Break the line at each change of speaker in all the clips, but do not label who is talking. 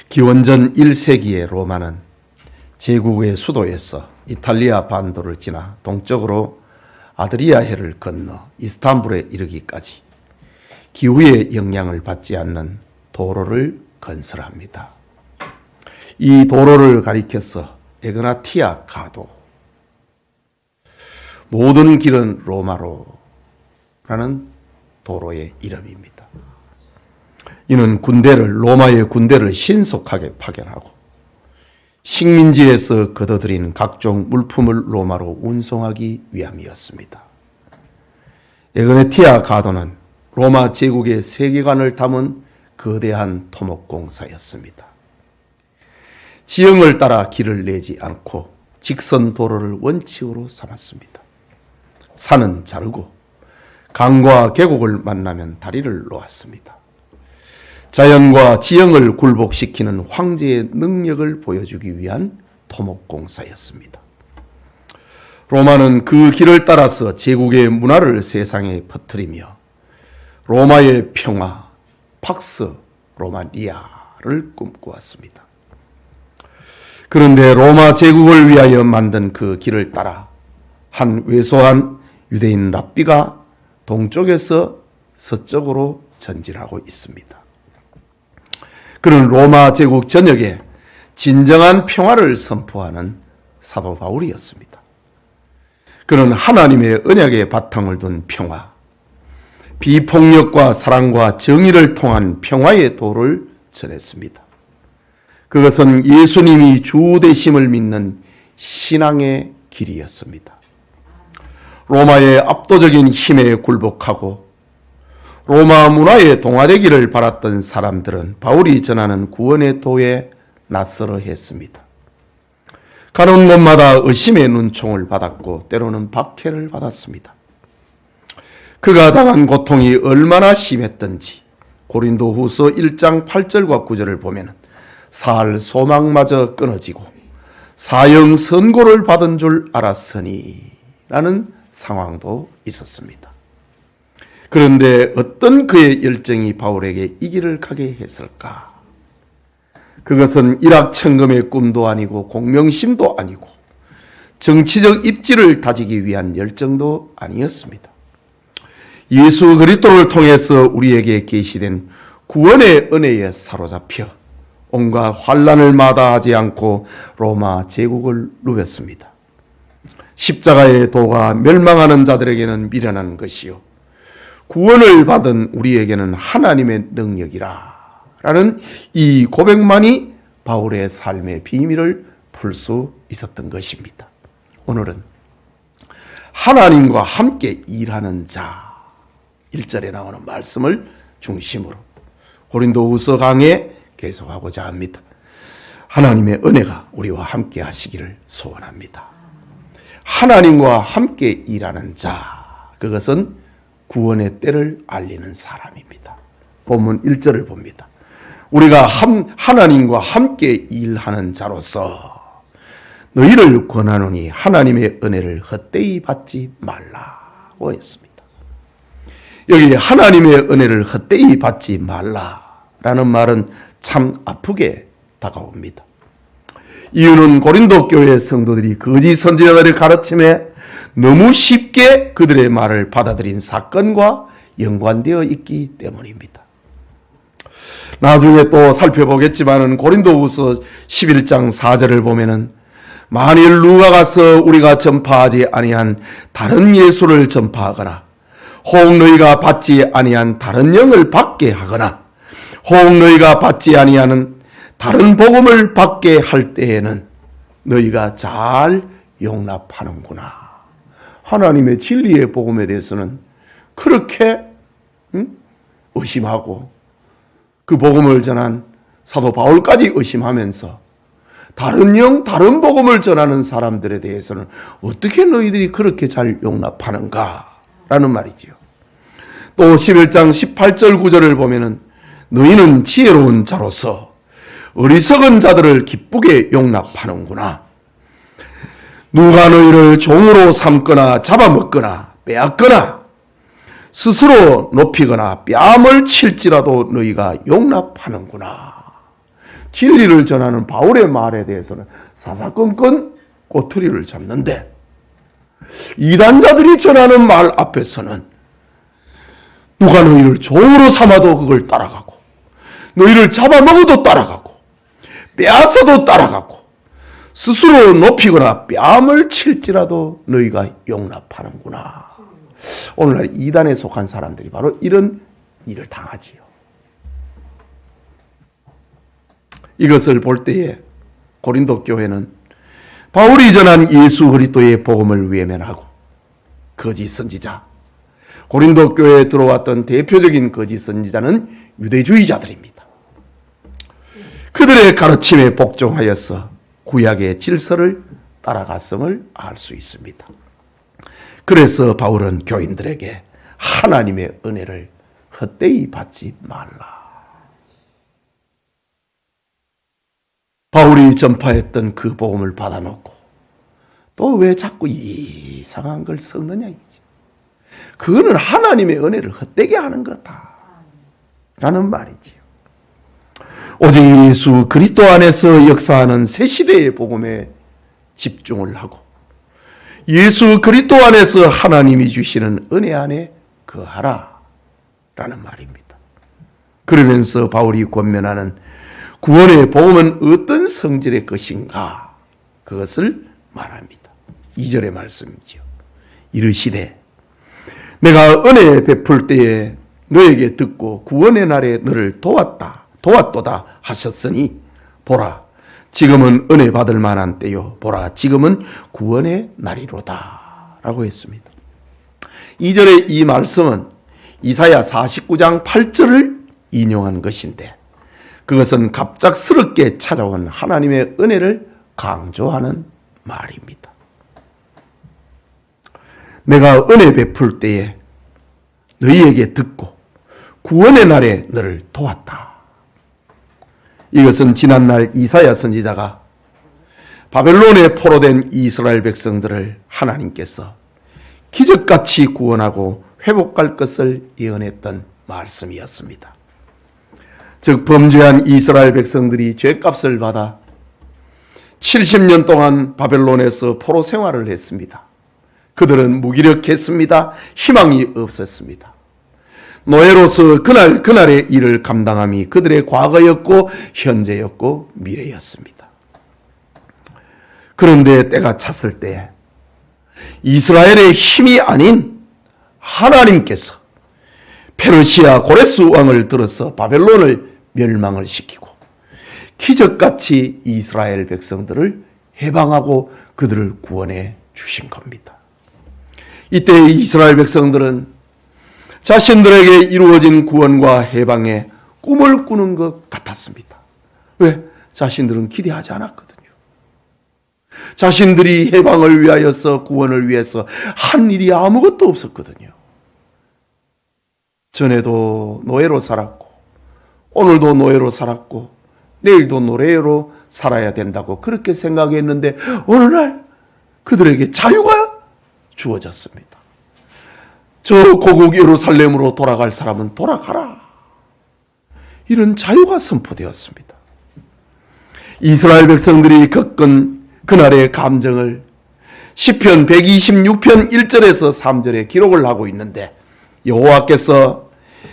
기원전 1세기의 로마는 제국의 수도에서 이탈리아 반도를 지나 동쪽으로 아드리아해를 건너 이스탄불에 이르기까지 기후의 영향을 받지 않는 도로를 건설합니다. 이 도로를 가리켜서 에그나티아 가도, 모든 길은 로마로라는 도로의 이름입니다. 이는 로마의 군대를 신속하게 파견하고 식민지에서 걷어들인 각종 물품을 로마로 운송하기 위함이었습니다. 에그나티아 가도는 로마 제국의 세계관을 담은 거대한 토목공사였습니다. 지형을 따라 길을 내지 않고 직선 도로를 원칙으로 삼았습니다. 산은 자르고 강과 계곡을 만나면 다리를 놓았습니다. 자연과 지형을 굴복시키는 황제의 능력을 보여주기 위한 토목공사였습니다. 로마는 그 길을 따라서 제국의 문화를 세상에 퍼뜨리며 로마의 평화, 팍스 로마니아를 꿈꾸었습니다. 그런데 로마 제국을 위하여 만든 그 길을 따라 한 왜소한 유대인 랍비가 동쪽에서 서쪽으로 전진하고 있습니다. 그는 로마 제국 전역에 진정한 평화를 선포하는 사도 바울이었습니다. 그는 하나님의 언약에 바탕을 둔 평화, 비폭력과 사랑과 정의를 통한 평화의 도를 전했습니다. 그것은 예수님이 주 되심을 믿는 신앙의 길이었습니다. 로마의 압도적인 힘에 굴복하고 로마 문화에 동화되기를 바랐던 사람들은 바울이 전하는 구원의 도에 낯설어 했습니다. 가는 곳마다 의심의 눈총을 받았고 때로는 박해를 받았습니다. 그가 당한 고통이 얼마나 심했던지 고린도후서 1장 8절과 9절을 보면 살 소망마저 끊어지고 사형 선고를 받은 줄 알았으니 라는 상황도 있었습니다. 그런데 어떤 그의 열정이 바울에게 이 길을 가게 했을까? 그것은 일확천금의 꿈도 아니고 공명심도 아니고 정치적 입지를 다지기 위한 열정도 아니었습니다. 예수 그리스도를 통해서 우리에게 계시된 구원의 은혜에 사로잡혀 온갖 환난을 마다하지 않고 로마 제국을 누볐습니다. 십자가의 도가 멸망하는 자들에게는 미련한 것이요 구원을 받은 우리에게는 하나님의 능력이라 라는 이 고백만이 바울의 삶의 비밀을 풀 수 있었던 것입니다. 오늘은 하나님과 함께 일하는 자 1절에 나오는 말씀을 중심으로 고린도후서 강해 계속하고자 합니다. 하나님의 은혜가 우리와 함께 하시기를 소원합니다. 하나님과 함께 일하는 자, 그것은 구원의 때를 알리는 사람입니다. 본문 1절을 봅니다. 우리가 하나님과 함께 일하는 자로서 너희를 권하노니 하나님의 은혜를 헛되이 받지 말라고 했습니다. 여기 하나님의 은혜를 헛되이 받지 말라라는 말은 참 아프게 다가옵니다. 이유는 고린도 교회 성도들이 거짓 선지자들의 가르침에 너무 쉽게 그들의 말을 받아들인 사건과 연관되어 있기 때문입니다. 나중에 또 살펴보겠지만은 고린도후서 11장 4절을 보면은 만일 누가 가서 우리가 전파하지 아니한 다른 예수를 전파하거나 혹 너희가 받지 아니한 다른 영을 받게 하거나 혹 너희가 받지 아니하는 다른 복음을 받게 할 때에는 너희가 잘 용납하는구나. 하나님의 진리의 복음에 대해서는 그렇게 의심하고 그 복음을 전한 사도 바울까지 의심하면서 다른 복음을 전하는 사람들에 대해서는 어떻게 너희들이 그렇게 잘 용납하는가라는 말이지요. 또 11장 18절 9절을 보면은 너희는 지혜로운 자로서 어리석은 자들을 기쁘게 용납하는구나. 누가 너희를 종으로 삼거나 잡아먹거나 빼앗거나 스스로 높이거나 뺨을 칠지라도 너희가 용납하는구나. 진리를 전하는 바울의 말에 대해서는 사사건건 꼬투리를 잡는데, 이단자들이 전하는 말 앞에서는 누가 너희를 종으로 삼아도 그걸 따라가고, 너희를 잡아먹어도 따라가고, 빼앗아도 따라가고, 스스로 높이거나 뺨을 칠지라도 너희가 용납하는구나. 오늘날 이단에 속한 사람들이 바로 이런 일을 당하지요. 이것을 볼 때에 고린도 교회는 바울이 전한 예수 그리스도의 복음을 외면하고 거짓 선지자, 고린도 교회에 들어왔던 대표적인 거짓 선지자는 유대주의자들입니다. 그들의 가르침에 복종하여서 구약의 질서를 따라갔음을 알 수 있습니다. 그래서 바울은 교인들에게 하나님의 은혜를 헛되이 받지 말라. 바울이 전파했던 그 복음을 받아놓고 또 왜 자꾸 이상한 걸 섞느냐 이지. 그거는 하나님의 은혜를 헛되게 하는 거다 라는 말이지요. 오직 예수 그리스도 안에서 역사하는 새 시대의 복음에 집중을 하고 예수 그리스도 안에서 하나님이 주시는 은혜 안에 거하라 라는 말입니다. 그러면서 바울이 권면하는 구원의 복음은 어떤 성질의 것인가, 그것을 말합니다. 2절의 말씀이죠. 이르시되 내가 은혜 베풀 때에 너에게 듣고 구원의 날에 너를 도왔도다 하셨으니 보라 지금은 은혜 받을 만한 때요 보라 지금은 구원의 날이로다 라고 했습니다. 2절의 이 말씀은 이사야 49장 8절을 인용한 것인데, 그것은 갑작스럽게 찾아온 하나님의 은혜를 강조하는 말입니다. 내가 은혜 베풀 때에 너희에게 듣고 구원의 날에 너를 도왔다. 이것은 지난날 이사야 선지자가 바벨론에 포로된 이스라엘 백성들을 하나님께서 기적같이 구원하고 회복할 것을 예언했던 말씀이었습니다. 즉 범죄한 이스라엘 백성들이 죄값을 받아 70년 동안 바벨론에서 포로 생활을 했습니다. 그들은 무기력했습니다. 희망이 없었습니다. 노예로서 그날의 일을 감당함이 그들의 과거였고 현재였고 미래였습니다. 그런데 때가 찼을 때 이스라엘의 힘이 아닌 하나님께서 페르시아 고레스 왕을 들어서 바벨론을 멸망을 시키고 기적같이 이스라엘 백성들을 해방하고 그들을 구원해 주신 겁니다. 이때 이스라엘 백성들은 자신들에게 이루어진 구원과 해방에 꿈을 꾸는 것 같았습니다. 왜? 자신들은 기대하지 않았거든요. 자신들이 해방을 위하여서 구원을 위해서 한 일이 아무것도 없었거든요. 전에도 노예로 살았고 오늘도 노예로 살았고 내일도 노예로 살아야 된다고 그렇게 생각했는데 어느 날 그들에게 자유가 주어졌습니다. 저 고국 예루살렘으로 돌아갈 사람은 돌아가라. 이런 자유가 선포되었습니다. 이스라엘 백성들이 겪은 그날의 감정을 시편 126편 1절에서 3절에 기록을 하고 있는데, 여호와께서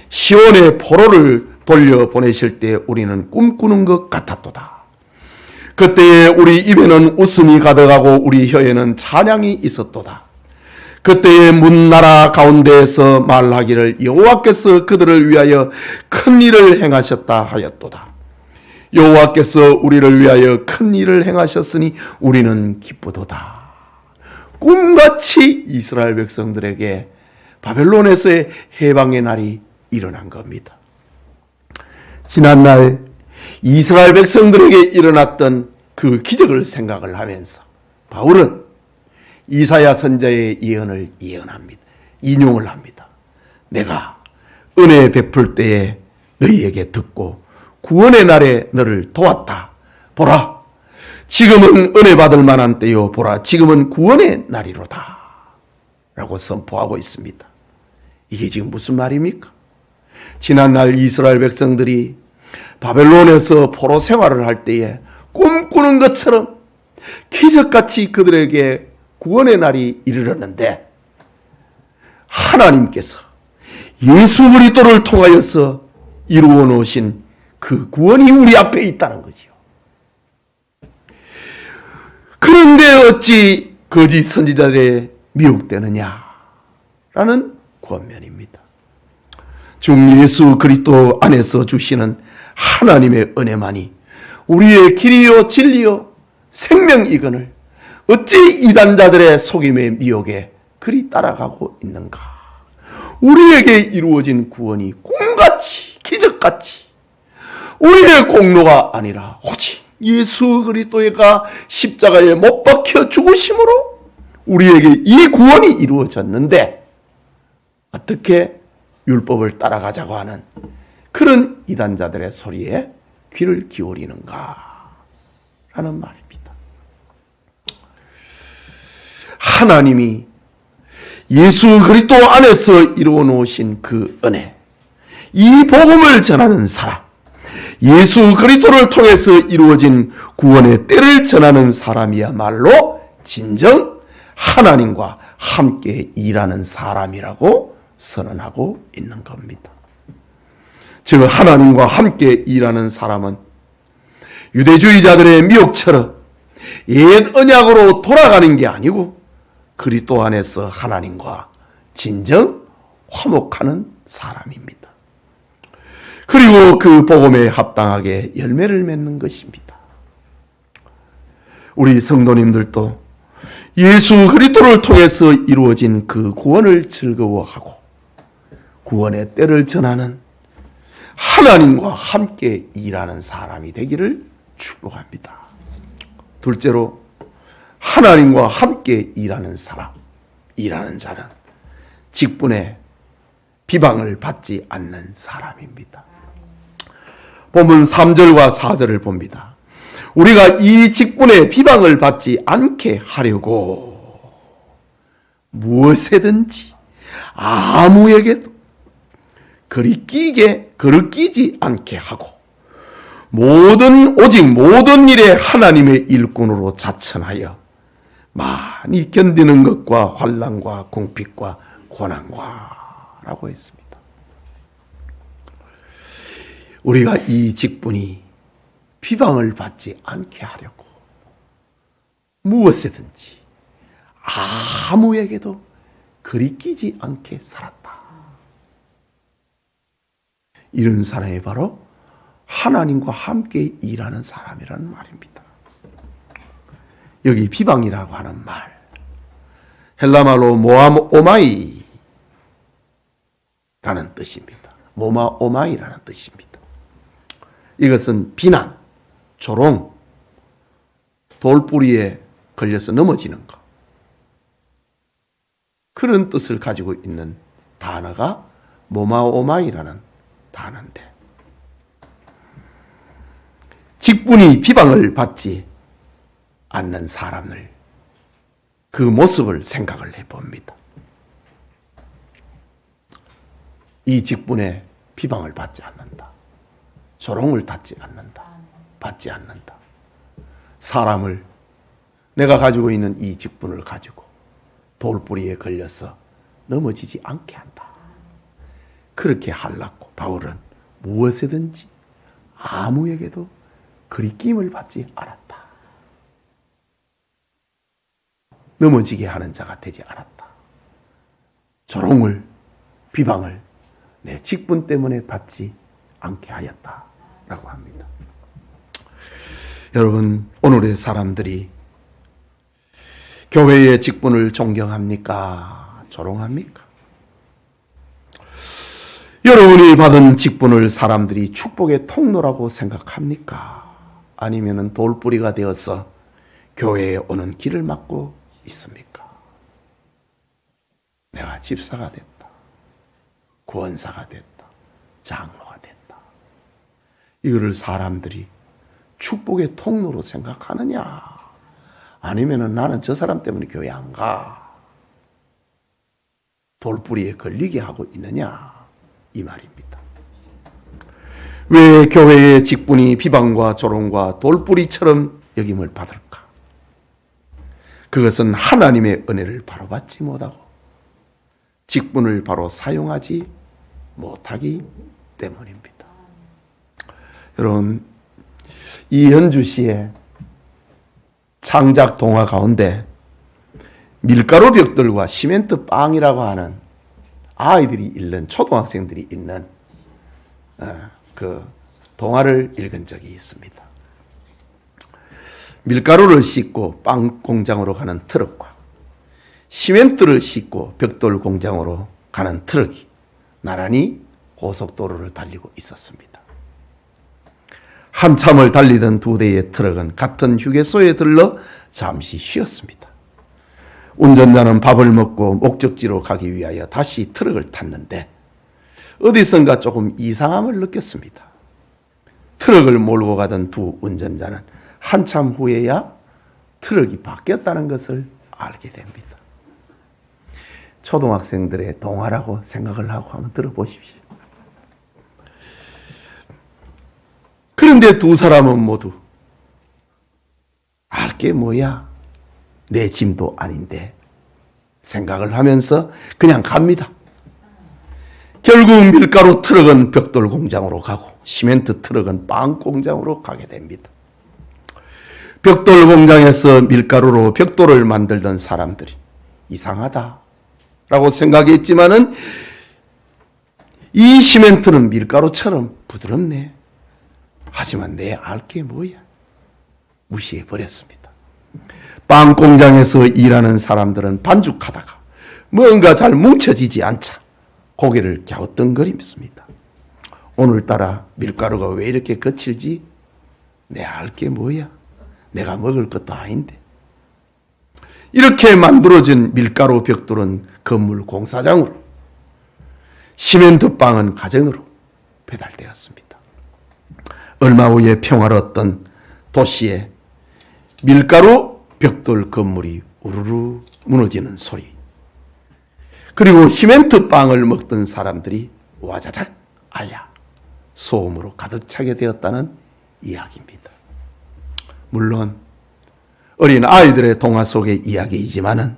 시온의 포로를 돌려보내실 때 우리는 꿈꾸는 것 같았도다. 그때에 우리 입에는 웃음이 가득하고 우리 혀에는 찬양이 있었도다. 그때의 문나라 가운데에서 말하기를 여호와께서 그들을 위하여 큰 일을 행하셨다 하였도다. 여호와께서 우리를 위하여 큰 일을 행하셨으니 우리는 기쁘도다. 꿈같이 이스라엘 백성들에게 바벨론에서의 해방의 날이 일어난 겁니다. 지난날 이스라엘 백성들에게 일어났던 그 기적을 생각을 하면서 바울은 이사야 선지자의 예언을 예언합니다. 인용을 합니다. 내가 은혜 베풀 때에 너희에게 듣고 구원의 날에 너를 도왔다. 보라, 지금은 은혜 받을 만한 때요. 보라, 지금은 구원의 날이로다. 라고 선포하고 있습니다. 이게 지금 무슨 말입니까? 지난날 이스라엘 백성들이 바벨론에서 포로 생활을 할 때에 꿈꾸는 것처럼 기적같이 그들에게 구원의 날이 이르렀는데 하나님께서 예수 그리스도를 통하여서 이루어 놓으신 그 구원이 우리 앞에 있다는 거지요. 그런데 어찌 거짓 선지자들의 미혹되느냐라는 권면입니다. 중 예수 그리스도 안에서 주시는 하나님의 은혜만이 우리의 길이요 진리요 생명이거늘 어찌 이단자들의 속임의 미혹에 그리 따라가고 있는가. 우리에게 이루어진 구원이 꿈같이 기적같이 우리의 공로가 아니라 오직 예수 그리스도가 십자가에 못 박혀 죽으심으로 우리에게 이 구원이 이루어졌는데 어떻게 율법을 따라가자고 하는 그런 이단자들의 소리에 귀를 기울이는가 라는 말입니다. 하나님이 예수 그리스도 안에서 이루어 놓으신 그 은혜, 이 복음을 전하는 사람, 예수 그리스도를 통해서 이루어진 구원의 때를 전하는 사람이야말로 진정 하나님과 함께 일하는 사람이라고 선언하고 있는 겁니다. 즉 하나님과 함께 일하는 사람은 유대주의자들의 미혹처럼 옛 언약으로 돌아가는 게 아니고 그리스도 안에서 하나님과 진정 화목하는 사람입니다. 그리고 그 복음에 합당하게 열매를 맺는 것입니다. 우리 성도님들도 예수 그리스도를 통해서 이루어진 그 구원을 즐거워하고 구원의 때를 전하는 하나님과 함께 일하는 사람이 되기를 축복합니다. 둘째로 하나님과 함께 일하는 사람, 일하는 자는 직분에 비방을 받지 않는 사람입니다. 본문 3절과 4절을 봅니다. 우리가 이 직분에 비방을 받지 않게 하려고 무엇에든지 아무에게도 거리끼지 않게 하고 오직 모든 일에 하나님의 일꾼으로 자천하여 많이 견디는 것과 환난과 궁핍과 고난과 라고 했습니다. 우리가 이 직분이 비방을 받지 않게 하려고 무엇이든지 아무에게도 거리끼지 않게 살았다. 이런 사람이 바로 하나님과 함께 일하는 사람이라는 말입니다. 여기 비방이라고 하는 말, 헬라말로 모아오마이라는 뜻입니다. 모마오마이라는 뜻입니다. 이것은 비난, 조롱, 돌뿌리에 걸려서 넘어지는 것, 그런 뜻을 가지고 있는 단어가 모마오마이라는 단어인데, 직분이 비방을 받지 않는 사람을, 그 모습을 생각을 해봅니다. 이 직분에 비방을 받지 않는다. 조롱을 받지 않는다. 사람을 내가 가지고 있는 이 직분을 가지고 돌뿌리에 걸려서 넘어지지 않게 한다. 그렇게 하려고 바울은 무엇이든지 아무에게도 거리낌을 받지 않았다. 넘어지게 하는 자가 되지 않았다. 조롱을, 비방을 내 직분 때문에 받지 않게 하였다라고 합니다. 여러분, 오늘의 사람들이 교회의 직분을 존경합니까? 조롱합니까? 여러분이 받은 직분을 사람들이 축복의 통로라고 생각합니까? 아니면 돌뿌리가 되어서 교회에 오는 길을 막고 있습니까? 내가 집사가 됐다, 권사가 됐다, 장로가 됐다, 이거를 사람들이 축복의 통로로 생각하느냐, 아니면 나는 저 사람 때문에 교회 안 가, 돌뿌리에 걸리게 하고 있느냐, 이 말입니다. 왜 교회의 직분이 비방과 조롱과 돌뿌리처럼 여김을 받을까? 그것은 하나님의 은혜를 바로 받지 못하고 직분을 바로 사용하지 못하기 때문입니다. 여러분, 이현주 씨의 창작 동화 가운데 밀가루 벽돌과 시멘트 빵이라고 하는 아이들이 읽는, 초등학생들이 읽는 그 동화를 읽은 적이 있습니다. 밀가루를 싣고 빵 공장으로 가는 트럭과 시멘트를 싣고 벽돌 공장으로 가는 트럭이 나란히 고속도로를 달리고 있었습니다. 한참을 달리던 두 대의 트럭은 같은 휴게소에 들러 잠시 쉬었습니다. 운전자는 밥을 먹고 목적지로 가기 위하여 다시 트럭을 탔는데 어디선가 조금 이상함을 느꼈습니다. 트럭을 몰고 가던 두 운전자는 한참 후에야 트럭이 바뀌었다는 것을 알게 됩니다. 초등학생들의 동화라고 생각을 하고 한번 들어보십시오. 그런데 두 사람은 모두 알게 뭐야? 내 짐도 아닌데 생각을 하면서 그냥 갑니다. 결국 밀가루 트럭은 벽돌 공장으로 가고 시멘트 트럭은 빵 공장으로 가게 됩니다. 벽돌 공장에서 밀가루로 벽돌을 만들던 사람들이 이상하다라고 생각했지만은 이 시멘트는 밀가루처럼 부드럽네. 하지만 내 알게 뭐야? 무시해 버렸습니다. 빵 공장에서 일하는 사람들은 반죽하다가 뭔가 잘 뭉쳐지지 않자 고개를 갸우뚱거리습니다. 오늘따라 밀가루가 왜 이렇게 거칠지? 내 알게 뭐야? 내가 먹을 것도 아닌데. 이렇게 만들어진 밀가루 벽돌은 건물 공사장으로, 시멘트 빵은 가정으로 배달되었습니다. 얼마 후에 평화로웠던 도시에 밀가루 벽돌 건물이 우르르 무너지는 소리, 그리고 시멘트 빵을 먹던 사람들이 와자작 아야 소음으로 가득 차게 되었다는 이야기입니다. 물론 어린 아이들의 동화 속의 이야기이지만은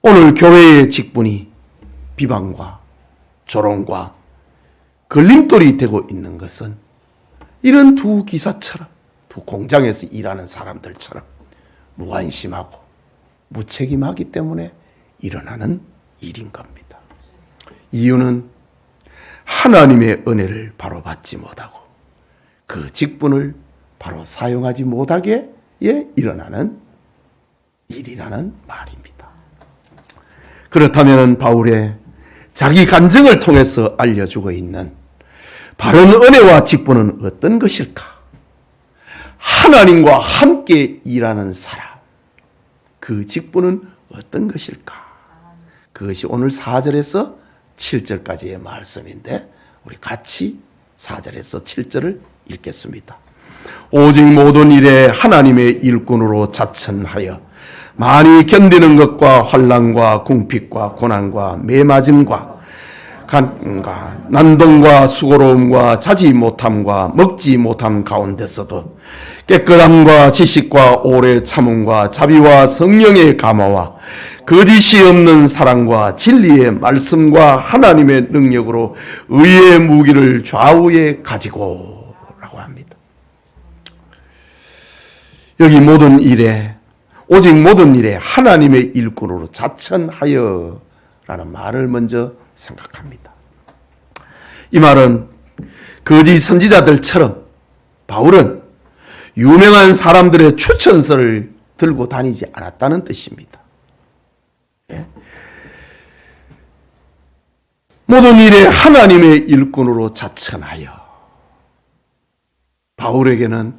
오늘 교회의 직분이 비방과 조롱과 걸림돌이 되고 있는 것은 이런 두 기사처럼, 두 공장에서 일하는 사람들처럼 무관심하고 무책임하기 때문에 일어나는 일인 겁니다. 이유는 하나님의 은혜를 바로 받지 못하고 그 직분을 바로 사용하지 못하게 일어나는 일이라는 말입니다. 그렇다면 바울의 자기 간증을 통해서 알려주고 있는 바른 은혜와 직분은 어떤 것일까? 하나님과 함께 일하는 사람, 그 직분은 어떤 것일까? 그것이 오늘 4절에서 7절까지의 말씀인데 우리 같이 4절에서 7절을 읽겠습니다. 오직 모든 일에 하나님의 일꾼으로 자천하여 많이 견디는 것과 환난과 궁핍과 고난과 매맞음과 간과 난동과 수고로움과 자지 못함과 먹지 못함 가운데서도 깨끗함과 지식과 오래 참음과 자비와 성령의 감화와 거짓이 없는 사랑과 진리의 말씀과 하나님의 능력으로 의의 무기를 좌우에 가지고 라고 합니다. 여기 모든 일에, 오직 모든 일에 하나님의 일꾼으로 자천하여 라는 말을 먼저 생각합니다. 이 말은 거짓 선지자들처럼 바울은 유명한 사람들의 추천서를 들고 다니지 않았다는 뜻입니다. 모든 일에 하나님의 일꾼으로 자천하여. 바울에게는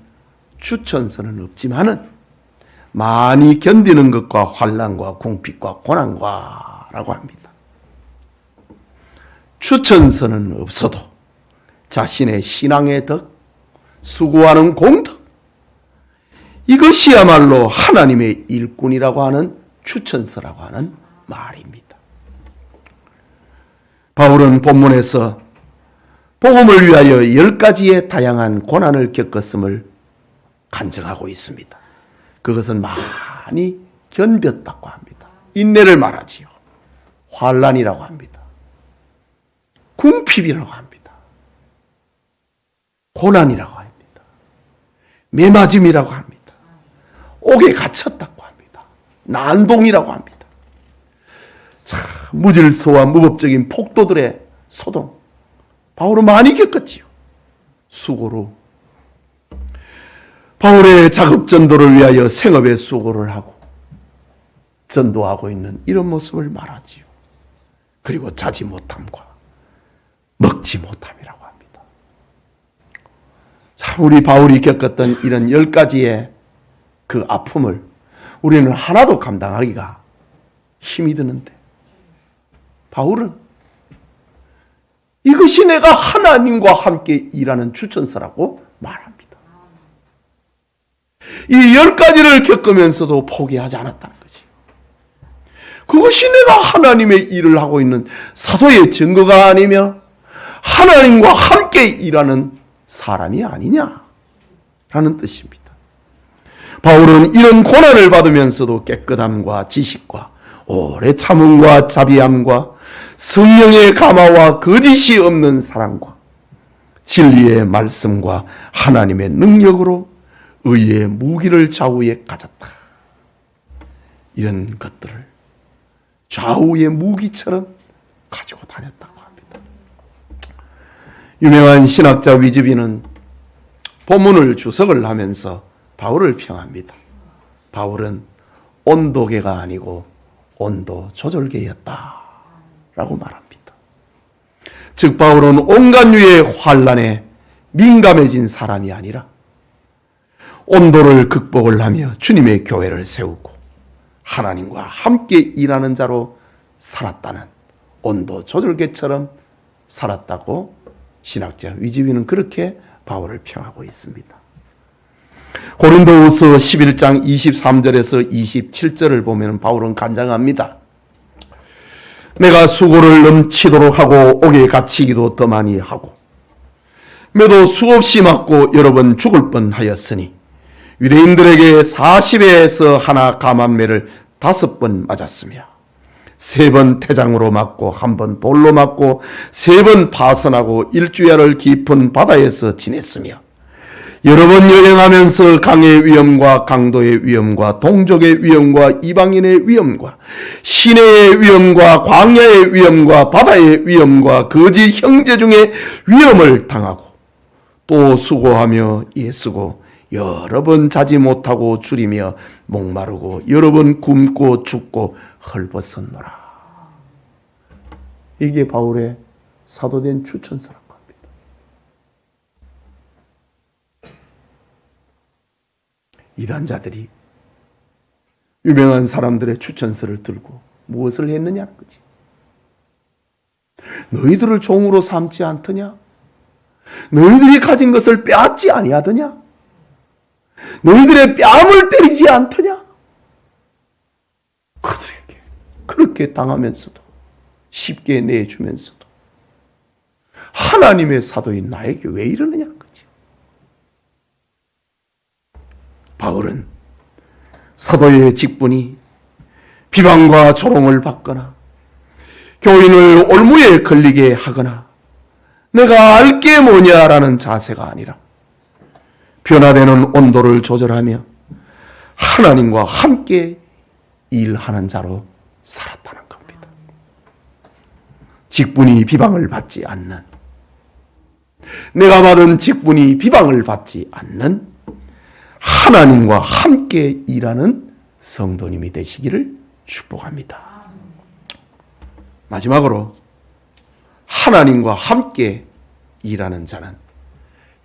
추천서는 없지만은 많이 견디는 것과 환난과 궁핍과 고난과 라고 합니다. 추천서는 없어도 자신의 신앙의 덕, 수고하는 공덕, 이것이야말로 하나님의 일꾼이라고 하는 추천서라고 하는 말입니다. 바울은 본문에서 복음을 위하여 10가지의 다양한 고난을 겪었음을 간증하고 있습니다. 그것은 많이 견뎠다고 합니다. 인내를 말하지요. 환난이라고 합니다. 궁핍이라고 합니다. 고난이라고 합니다. 매맞음이라고 합니다. 옥에 갇혔다고 합니다. 난동이라고 합니다. 참 무질서와 무법적인 폭도들의 소동, 바울은 많이 겪었지요. 수고로 바울의 작업 전도를 위하여 생업에 수고를 하고 전도하고 있는 이런 모습을 말하지요. 그리고 자지 못함과 먹지 못함이라고 합니다. 자, 우리 바울이 겪었던 이런 10가지의 그 아픔을 우리는 하나도 감당하기가 힘이 드는데, 바울은 이것이 내가 하나님과 함께 일하는 추천서라고 말합니다. 이 10가지를 겪으면서도 포기하지 않았다는 거지. 그것이 내가 하나님의 일을 하고 있는 사도의 증거가 아니며 하나님과 함께 일하는 사람이 아니냐라는 뜻입니다. 바울은 이런 고난을 받으면서도 깨끗함과 지식과 오래 참음과 자비함과 성령의 감화와 거짓이 없는 사랑과 진리의 말씀과 하나님의 능력으로 의의 무기를 좌우에 가졌다. 이런 것들을 좌우의 무기처럼 가지고 다녔다고 합니다. 유명한 신학자 위즈비는 본문을 주석을 하면서 바울을 평합니다. 바울은 온도계가 아니고 온도 조절계였다 라고 말합니다. 즉 바울은 온갖 유의 환난에 민감해진 사람이 아니라 온도를 극복을 하며 주님의 교회를 세우고 하나님과 함께 일하는 자로 살았다는 온도 조절계처럼 살았다고 신학자 위즈비는 그렇게 바울을 평하고 있습니다. 고린도후서 11장 23절에서 27절을 보면 바울은 간증합니다. 내가 수고를 넘치도록 하고 옥에 갇히기도 더 많이 하고 매도 수없이 맞고 여러 번 죽을 뻔하였으니 유대인들에게 40회에서 하나 감한매를 5번 맞았으며 3번 태장으로 맞고 1번 돌로 맞고 3번 파선하고 1주야를 깊은 바다에서 지냈으며 여러 번 여행하면서 강의 위험과 강도의 위험과 동족의 위험과 이방인의 위험과 시내의 위험과 광야의 위험과 바다의 위험과 거짓 형제 중에 위험을 당하고 또 수고하며 애쓰고 여러 번 자지 못하고 줄이며 목마르고 여러 번 굶고 죽고 헐벗었노라. 이게 바울의 사도된 추천서라고 합니다. 이단자들이 유명한 사람들의 추천서를 들고 무엇을 했느냐는 거지. 너희들을 종으로 삼지 않더냐? 너희들이 가진 것을 빼앗지 아니하더냐? 너희들의 뺨을 때리지 않더냐? 그들에게 그렇게 당하면서도 쉽게 내주면서도 하나님의 사도인 나에게 왜 이러느냐는 거지. 바울은 사도의 직분이 비방과 조롱을 받거나 교인을 올무에 걸리게 하거나 내가 알 게 뭐냐라는 자세가 아니라 변화되는 온도를 조절하며 하나님과 함께 일하는 자로 살았다는 겁니다. 직분이 비방을 받지 않는, 내가 받은 직분이 비방을 받지 않는 하나님과 함께 일하는 성도님이 되시기를 축복합니다. 마지막으로 하나님과 함께 일하는 자는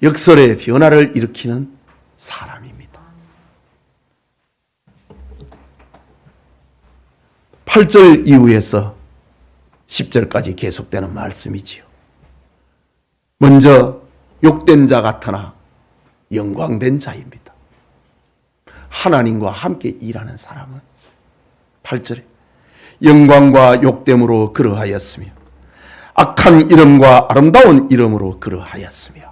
역설의 변화를 일으키는 사람입니다. 8절 이후에서 10절까지 계속되는 말씀이지요. 먼저 욕된 자 같으나 영광된 자입니다. 하나님과 함께 일하는 사람은 8절에 영광과 욕됨으로 그러하였으며 악한 이름과 아름다운 이름으로 그러하였으며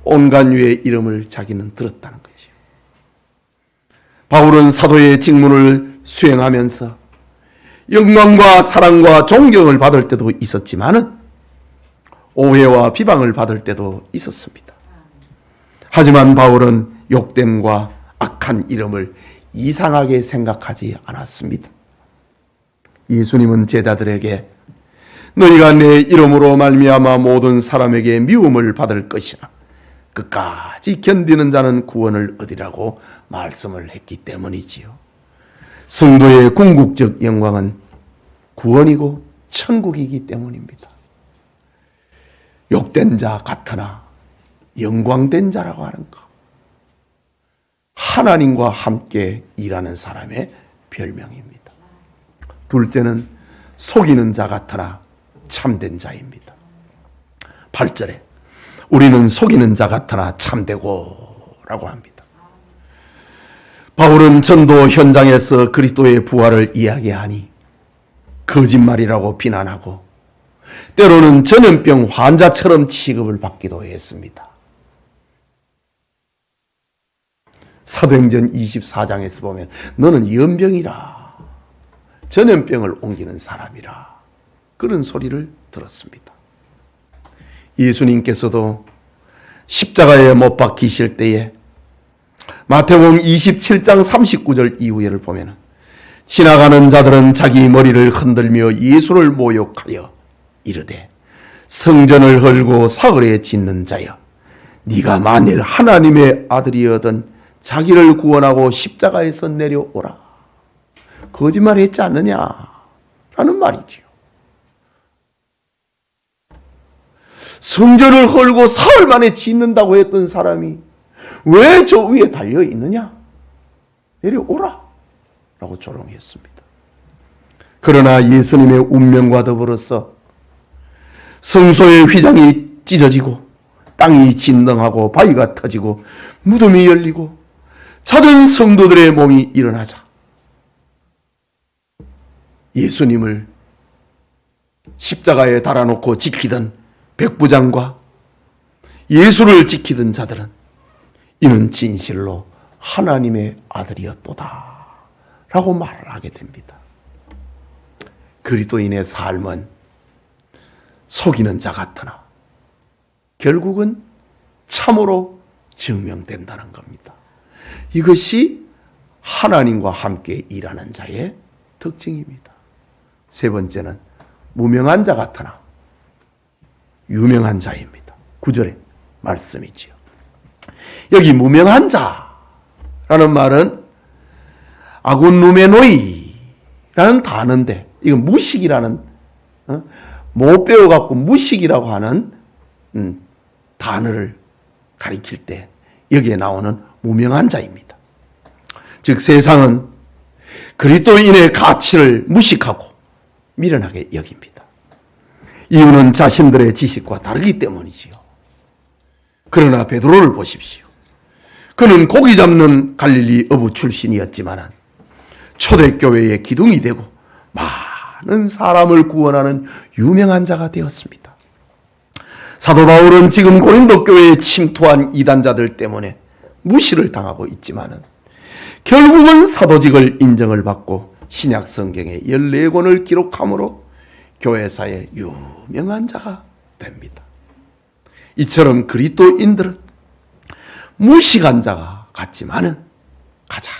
온갖 유의 이름을 자기는 들었다는 거죠. 바울은 사도의 직분을 수행하면서 영광과 사랑과 존경을 받을 때도 있었지만은 오해와 비방을 받을 때도 있었습니다. 하지만 바울은 욕됨과 악한 이름을 이상하게 생각하지 않았습니다. 예수님은 제자들에게 너희가 내 이름으로 말미암아 모든 사람에게 미움을 받을 것이나 끝까지 견디는 자는 구원을 얻으리라고 말씀을 했기 때문이지요. 성도의 궁극적 영광은 구원이고 천국이기 때문입니다. 욕된 자 같으나 영광된 자라고 하는 것, 하나님과 함께 일하는 사람의 별명입니다. 둘째는 속이는 자 같으나 참된 자입니다. 8절에 우리는 속이는 자 같으나 참되고 라고 합니다. 바울은 전도 현장에서 그리스도의 부활을 이야기하니 거짓말이라고 비난하고 때로는 전염병 환자처럼 취급을 받기도 했습니다. 사도행전 24장에서 보면 너는 연병이라, 전염병을 옮기는 사람이라, 그런 소리를 들었습니다. 예수님께서도 십자가에 못 박히실 때에 마태복음 27장 39절 이후에를 보면 지나가는 자들은 자기 머리를 흔들며 예수를 모욕하여 이르되 성전을 헐고 사흘에 짓는 자여 네가 만일 하나님의 아들이어든 자기를 구원하고 십자가에서 내려오라. 거짓말했지 않느냐라는 말이지요. 성전을 헐고 사흘 만에 짓는다고 했던 사람이 왜 저 위에 달려 있느냐? 내려오라 라고 조롱했습니다. 그러나 예수님의 운명과 더불어서 성소의 휘장이 찢어지고 땅이 진동하고 바위가 터지고 무덤이 열리고 자던 성도들의 몸이 일어나자 예수님을 십자가에 달아놓고 지키던 백부장과 예수를 지키던 자들은 이는 진실로 하나님의 아들이었도다 라고 말을 하게 됩니다. 그리스도인의 삶은 속이는 자 같으나 결국은 참으로 증명된다는 겁니다. 이것이 하나님과 함께 일하는 자의 특징입니다. 세 번째는 무명한 자 같으나 유명한 자입니다. 9절의 말씀이지요. 여기 무명한 자라는 말은 아군누메노이라는 단어인데 이건 무식이라는 못 배워갖고 무식이라고 하는 단어를 가리킬 때 여기에 나오는 무명한 자입니다. 즉 세상은 그리스도인의 가치를 무식하고 미련하게 여깁니다. 이유는 자신들의 지식과 다르기 때문이지요. 그러나 베드로를 보십시오. 그는 고기 잡는 갈릴리 어부 출신이었지만 초대교회의 기둥이 되고 많은 사람을 구원하는 유명한 자가 되었습니다. 사도 바울은 지금 고린도 교회에 침투한 이단자들 때문에 무시를 당하고 있지만 결국은 사도직을 인정을 받고 신약 성경의 14권을 기록함으로 교회사의 유명한 자가 됩니다. 이처럼 그리스도인들은 무식한 자가 같지만은 가장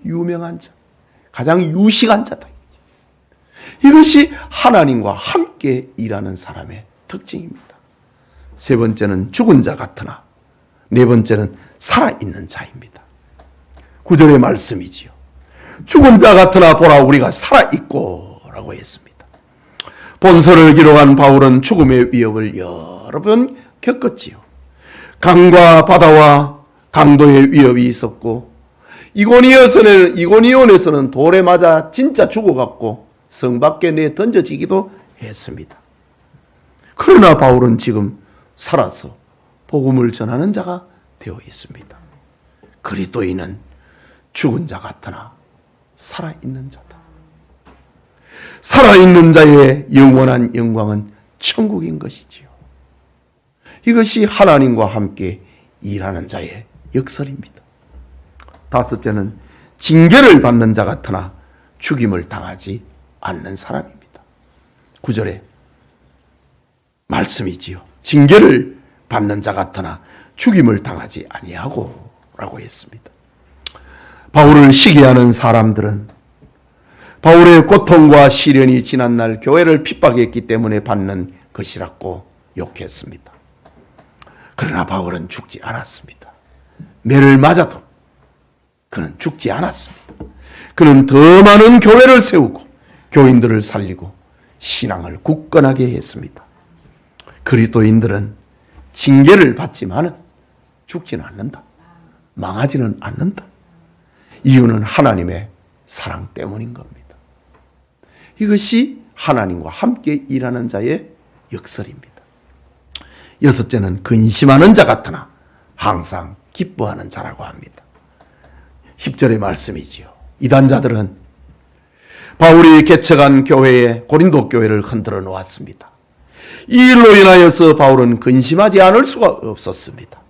유명한 자, 가장 유식한 자다. 이것이 하나님과 함께 일하는 사람의 특징입니다. 세 번째는 죽은 자 같으나 네 번째는 살아있는 자입니다. 9절의 말씀이지요. 죽은 자 같으나 보라 우리가 살아있고 라고 했습니다. 본서를 기록한 바울은 죽음의 위협을 여러 번 겪었지요. 강과 바다와 강도의 위협이 있었고 이고니온에서는 돌에 맞아 진짜 죽어갖고 성 밖에 내 던져지기도 했습니다. 그러나 바울은 지금 살아서 복음을 전하는 자가 되어 있습니다. 그리스도인은 죽은 자 같으나 살아있는 자다. 살아있는 자의 영원한 영광은 천국인 것이지요. 이것이 하나님과 함께 일하는 자의 역설입니다. 다섯째는 징계를 받는 자 같으나 죽임을 당하지 않는 사람입니다. 9절에 말씀이지요. 징계를 받는 자 같으나 죽임을 당하지 아니하고 라고 했습니다. 바울을 시기하는 사람들은 바울의 고통과 시련이 지난날 교회를 핍박했기 때문에 받는 것이라고 욕했습니다. 그러나 바울은 죽지 않았습니다. 매를 맞아도 그는 죽지 않았습니다. 그는 더 많은 교회를 세우고 교인들을 살리고 신앙을 굳건하게 했습니다. 그리스도인들은 징계를 받지만은 죽지는 않는다. 망하지는 않는다. 이유는 하나님의 사랑 때문인 겁니다. 이것이 하나님과 함께 일하는 자의 역설입니다. 여섯째는 근심하는 자 같으나 항상 기뻐하는 자라고 합니다. 10절의 말씀이지요. 이단자들은 바울이 개척한 교회에 고린도 교회를 흔들어 놓았습니다. 이 일로 인하여서 바울은 근심하지 않을 수가 없었습니다.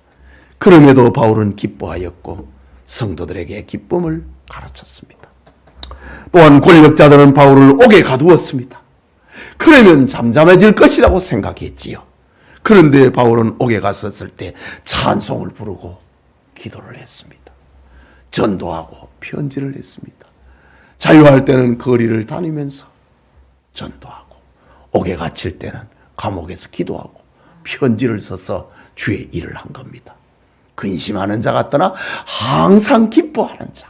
그럼에도 바울은 기뻐하였고 성도들에게 기쁨을 가르쳤습니다. 또한 권력자들은 바울을 옥에 가두었습니다. 그러면 잠잠해질 것이라고 생각했지요. 그런데 바울은 옥에 갔었을 때 찬송을 부르고 기도를 했습니다. 전도하고 편지를 했습니다. 자유할 때는 거리를 다니면서 전도하고, 옥에 갇힐 때는 감옥에서 기도하고 편지를 써서 주의 일을 한 겁니다. 근심하는 자 같으나 항상 기뻐하는 자.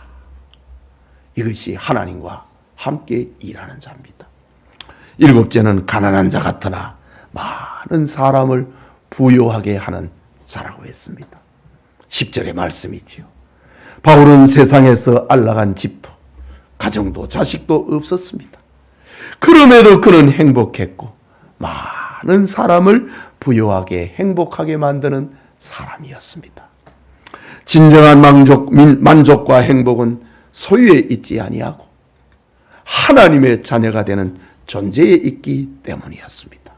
이것이 하나님과 함께 일하는 자입니다. 일곱째는 가난한 자 같으나 많은 사람을 부유하게 하는 자라고 했습니다. 10절의 말씀이지요. 바울은 세상에서 안락한 집도 가정도 자식도 없었습니다. 그럼에도 그는 행복했고 많은 사람을 부유하게 행복하게 만드는 사람이었습니다. 진정한 만족과 행복은 소유에 있지 아니하고 하나님의 자녀가 되는 존재에 있기 때문이었습니다.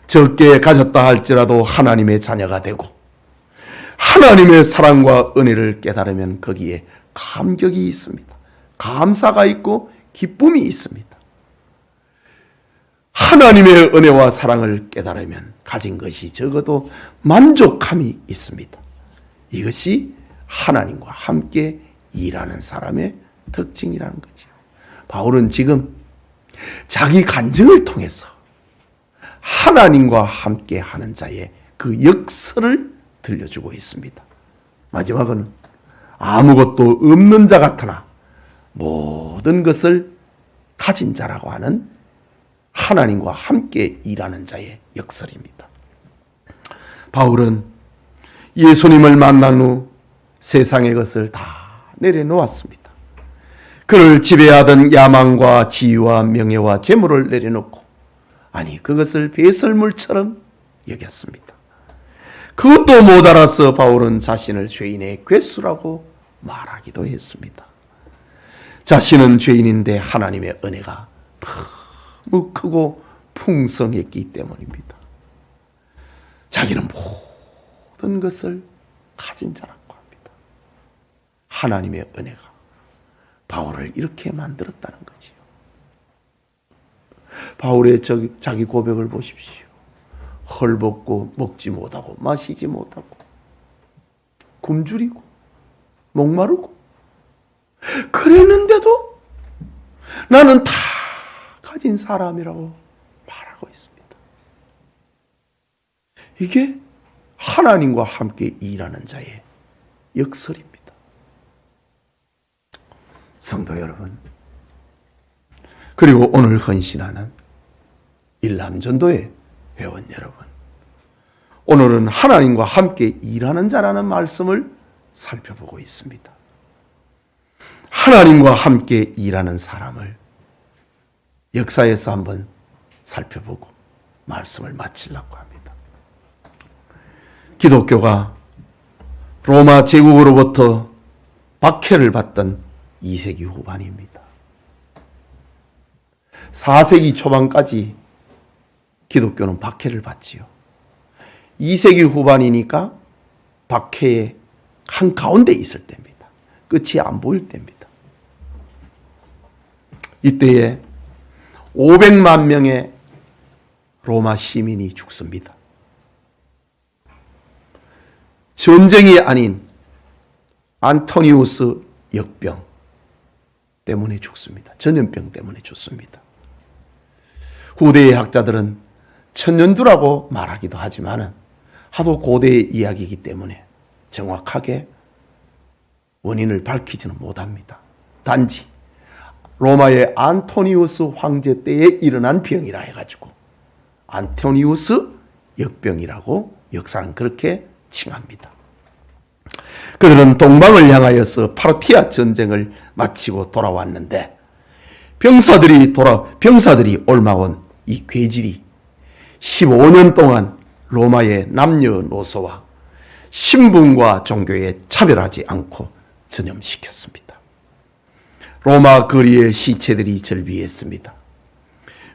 적게 가졌다 할지라도 하나님의 자녀가 되고 하나님의 사랑과 은혜를 깨달으면 거기에 감격이 있습니다. 감사가 있고 기쁨이 있습니다. 하나님의 은혜와 사랑을 깨달으면 가진 것이 적어도 만족함이 있습니다. 이것이 하나님과 함께 일하는 사람의 특징이라는 거죠. 바울은 지금 자기 간증을 통해서 하나님과 함께 하는 자의 그 역설을 들려주고 있습니다. 마지막은 아무것도 없는 자 같으나 모든 것을 가진 자라고 하는 하나님과 함께 일하는 자의 역설입니다. 바울은 예수님을 만난 후 세상의 것을 다 내려놓았습니다. 그를 지배하던 야망과 지위와 명예와 재물을 내려놓고 그것을 배설물처럼 여겼습니다. 그것도 못 알아서 바울은 자신을 죄인의 괴수라고 말하기도 했습니다. 자신은 죄인인데 하나님의 은혜가 너무 크고 풍성했기 때문입니다. 자기는 모든 것을 가진 자라고 합니다. 하나님의 은혜가 바울을 이렇게 만들었다는 거지요. 바울의 자기 고백을 보십시오. 헐벗고 먹지 못하고 마시지 못하고 굶주리고 목마르고 그랬는데도 나는 다 가진 사람이라고 말하고 있습니다. 이게 하나님과 함께 일하는 자의 역설입니다. 성도 여러분, 그리고 오늘 헌신하는 일남전도의 회원 여러분, 오늘은 하나님과 함께 일하는 자라는 말씀을 살펴보고 있습니다. 하나님과 함께 일하는 사람을 역사에서 한번 살펴보고 말씀을 마치려고 합니다. 기독교가 로마 제국으로부터 박해를 받던 2세기 후반입니다. 4세기 초반까지 기독교는 박해를 받지요. 2세기 후반이니까 박해의 한가운데 있을 때입니다. 끝이 안 보일 때입니다. 이때에 500만 명의 로마 시민이 죽습니다. 전쟁이 아닌 안토니우스 역병 때문에 죽습니다. 전염병 때문에 죽습니다. 후대의 학자들은 천년두라고 말하기도 하지만 하도 고대의 이야기이기 때문에 정확하게 원인을 밝히지는 못합니다. 단지 로마의 안토니우스 황제 때에 일어난 병이라 해가지고 안토니우스 역병이라고 역사는 그렇게 칭합니다. 그들은 동방을 향하여서 파르티아 전쟁을 마치고 돌아왔는데 병사들이 옮아온 이 괴질이 15년 동안 로마의 남녀노소와 신분과 종교에 차별하지 않고 전염시켰습니다. 로마 거리의 시체들이 절비했습니다.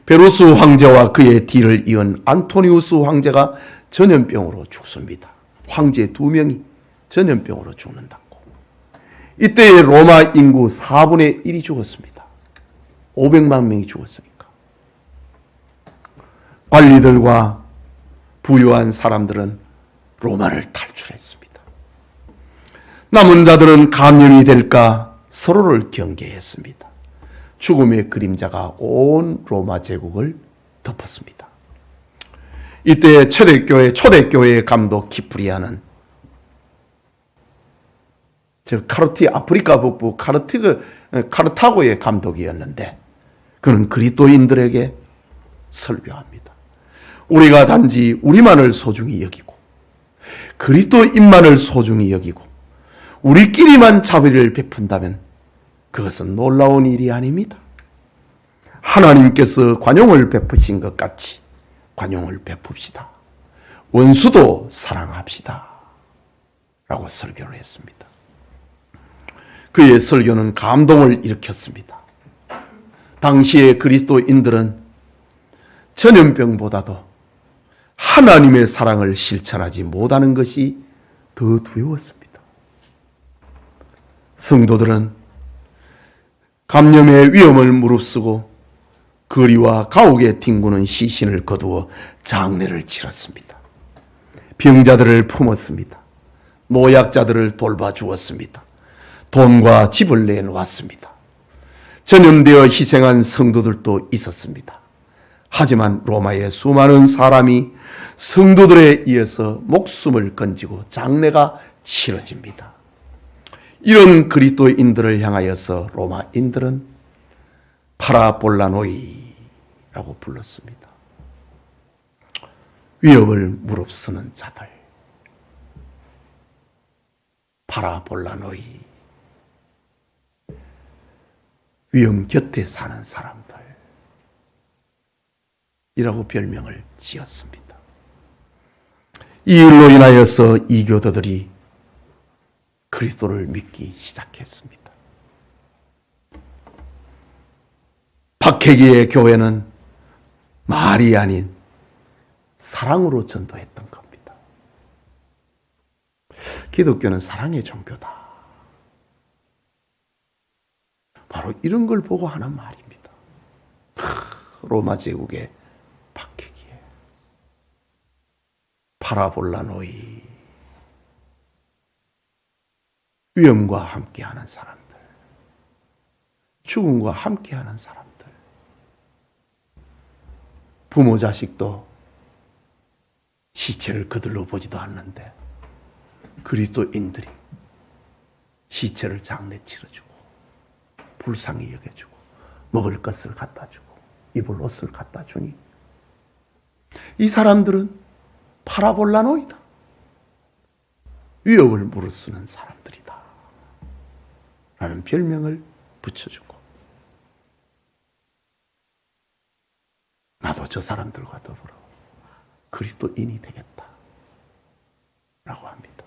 베루스 황제와 그의 뒤를 이은 안토니우스 황제가 전염병으로 죽습니다. 황제 2명이 전염병으로 죽는다고. 이때의 로마 인구 4분의 1이 죽었습니다. 500만 명이 죽었으니까. 관리들과 부유한 사람들은 로마를 탈출했습니다. 남은 자들은 감염이 될까 서로를 경계했습니다. 죽음의 그림자가 온 로마 제국을 덮었습니다. 이때 초대교회의 감독 키프리아는 아프리카 북부 카르타고의 감독이었는데 그는 그리스도인들에게 설교합니다. 우리가 단지 우리만을 소중히 여기고 그리스도인만을 소중히 여기고 우리끼리만 자비를 베푼다면 그것은 놀라운 일이 아닙니다. 하나님께서 관용을 베푸신 것 같이 관용을 베풉시다. 원수도 사랑합시다. 라고 설교를 했습니다. 그의 설교는 감동을 일으켰습니다. 당시의 그리스도인들은 전염병보다도 하나님의 사랑을 실천하지 못하는 것이 더 두려웠습니다. 성도들은 감염의 위험을 무릅쓰고 거리와 가옥에 뒹구는 시신을 거두어 장례를 치렀습니다. 병자들을 품었습니다. 노약자들을 돌봐주었습니다. 돈과 집을 내놓았습니다. 전염되어 희생한 성도들도 있었습니다. 하지만 로마의 수많은 사람이 성도들에 의해서 목숨을 건지고 장례가 치러집니다. 이런 그리스도인들을 향하여서 로마인들은 파라볼라노이라고 불렀습니다. 위협을 무릅쓰는 자들. 파라볼라노이. 위험 곁에 사는 사람들. 이라고 별명을 지었습니다. 이 일로 인하여서 이교도들이 그리스도를 믿기 시작했습니다. 박해기의 교회는 말이 아닌 사랑으로 전도했던 겁니다. 기독교는 사랑의 종교다. 바로 이런 걸 보고 하는 말입니다. 로마 제국의 박해기에 파라볼라노이. 위험과 함께하는 사람들, 죽음과 함께하는 사람들, 부모 자식도 시체를 그들로 보지도 않는데 그리스도인들이 시체를 장례 치러주고 불쌍히 여겨주고 먹을 것을 갖다 주고 입을 옷을 갖다 주니 이 사람들은 파라볼라노이다. 위협을 무릅쓰는 사람들이다. 라는 별명을 붙여주고 나도 저 사람들과 더불어 그리스도인이 되겠다. 라고 합니다.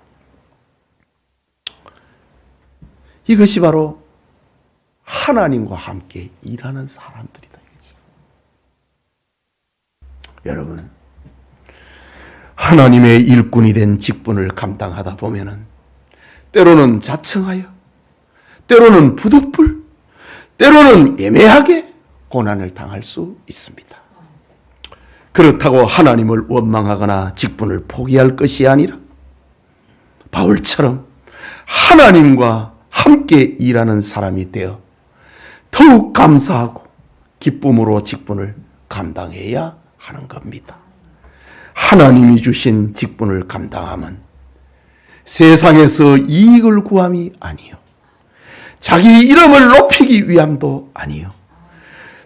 이것이 바로 하나님과 함께 일하는 사람들이다. 여러분, 하나님의 일꾼이 된 직분을 감당하다 보면은 때로는 자청하여, 때로는 부득불, 때로는 애매하게 고난을 당할 수 있습니다. 그렇다고 하나님을 원망하거나 직분을 포기할 것이 아니라 바울처럼 하나님과 함께 일하는 사람이 되어 더욱 감사하고 기쁨으로 직분을 감당해야 하는 겁니다. 하나님이 주신 직분을 감당함은 세상에서 이익을 구함이 아니요, 자기 이름을 높이기 위함도 아니요,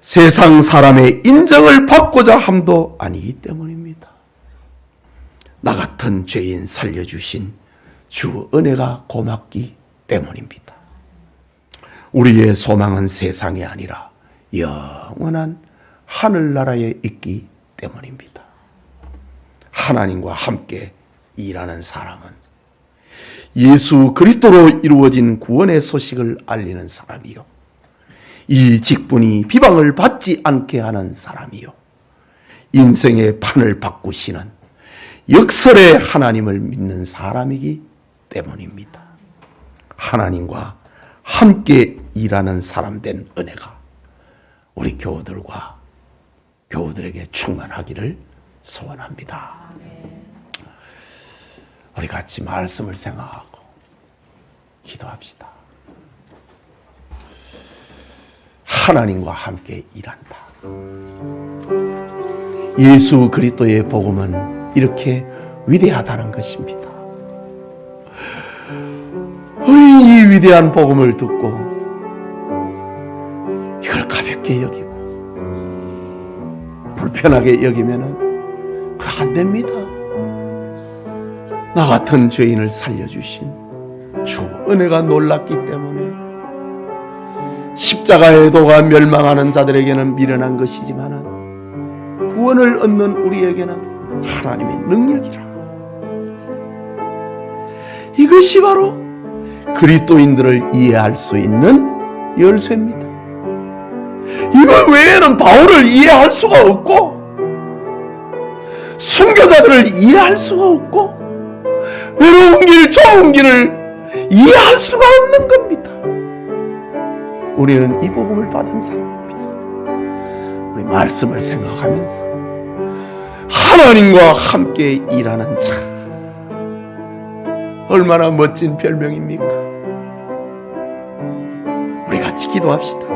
세상 사람의 인정을 받고자 함도 아니기 때문입니다. 나 같은 죄인 살려주신 주 은혜가 고맙기 때문입니다. 우리의 소망은 세상이 아니라 영원한 하늘나라에 있기 때문입니다. 하나님과 함께 일하는 사람은 예수 그리스도로 이루어진 구원의 소식을 알리는 사람이요, 이 직분이 비방을 받지 않게 하는 사람이요, 인생의 판을 바꾸시는 역설의 하나님을 믿는 사람이기 때문입니다. 하나님과 함께 일하는 사람 된 은혜가 우리 교우들에게 충만하기를 소원합니다. 우리 같이 말씀을 생각하고 기도합시다. 하나님과 함께 일한다. 예수 그리스도의 복음은 이렇게 위대하다는 것입니다. 이 위대한 복음을 듣고 이걸 가볍게 여기고 불편하게 여기면은 그거 안 됩니다. 나 같은 죄인을 살려주신 주 은혜가 놀랍기 때문에 십자가의 도가 멸망하는 자들에게는 미련한 것이지만 구원을 얻는 우리에게는 하나님의 능력이라. 이것이 바로 그리스도인들을 이해할 수 있는 열쇠입니다. 이거 외에는 바울을 이해할 수가 없고 순교자들을 이해할 수가 없고 외로운 길, 좋은 길을 이해할 수가 없는 겁니다. 우리는 이 복음을 받은 사람입니다. 우리 말씀을 생각하면서 하나님과 함께 일하는 자, 얼마나 멋진 별명입니까? 우리 같이 기도합시다.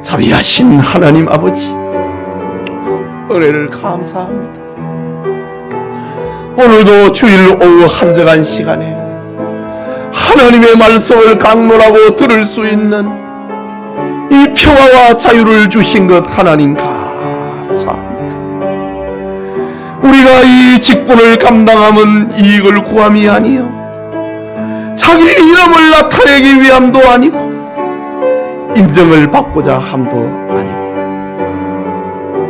자비하신 하나님 아버지, 은혜를 감사합니다. 오늘도 주일 오후 한적한 시간에 하나님의 말씀을 강론하고 들을 수 있는 이 평화와 자유를 주신 것 하나님 감사합니다. 우리가 이 직분을 감당함은 이익을 구함이 아니요, 자기 이름을 나타내기 위함도 아니고 인정을 받고자 함도 아니고,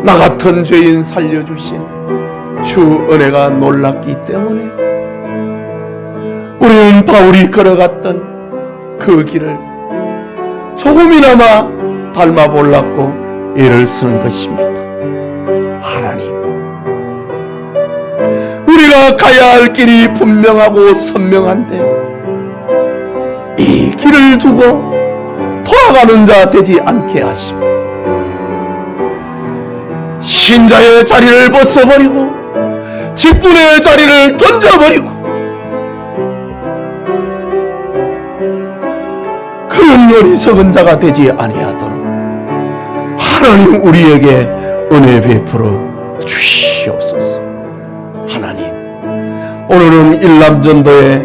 나 같은 죄인 살려주신 주 은혜가 놀랍기 때문에 우리는 바울이 걸어갔던 그 길을 조금이나마 닮아 보려고 애를 쓰는 것입니다. 하나님, 우리가 가야 할 길이 분명하고 선명한데 이 길을 두고 돌아가는 자 되지 않게 하시고 신자의 자리를 벗어버리고 직분의 자리를 던져버리고 그런 어리석은 자가 되지 아니하도록 하나님 우리에게 은혜 베풀어 주시옵소서. 하나님, 오늘은 일남전도에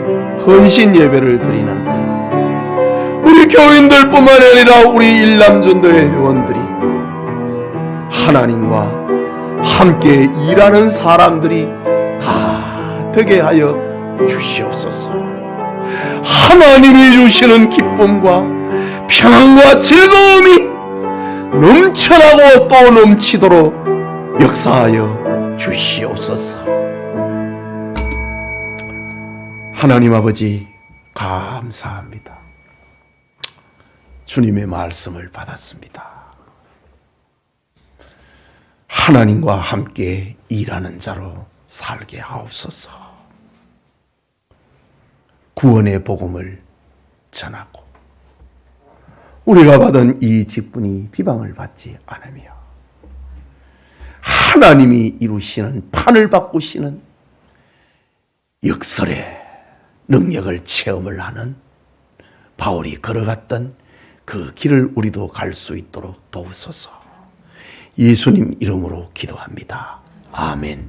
헌신 예배를 드리는데 우리 교인들 뿐만 아니라 우리 일남전도의 회원들이 하나님과 함께 일하는 사람들이 다 되게 하여 주시옵소서. 하나님이 주시는 기쁨과 평안과 즐거움이 넘쳐나고 또 넘치도록 역사하여 주시옵소서. 하나님 아버지, 감사합니다. 주님의 말씀을 받았습니다. 하나님과 함께 일하는 자로 살게 하옵소서. 구원의 복음을 전하고 우리가 받은 이 직분이 비방을 받지 않으며 하나님이 이루시는 판을 바꾸시는 역설의 능력을 체험을 하는 바울이 걸어갔던 그 길을 우리도 갈 수 있도록 도우소서. 예수님 이름으로 기도합니다. 아멘.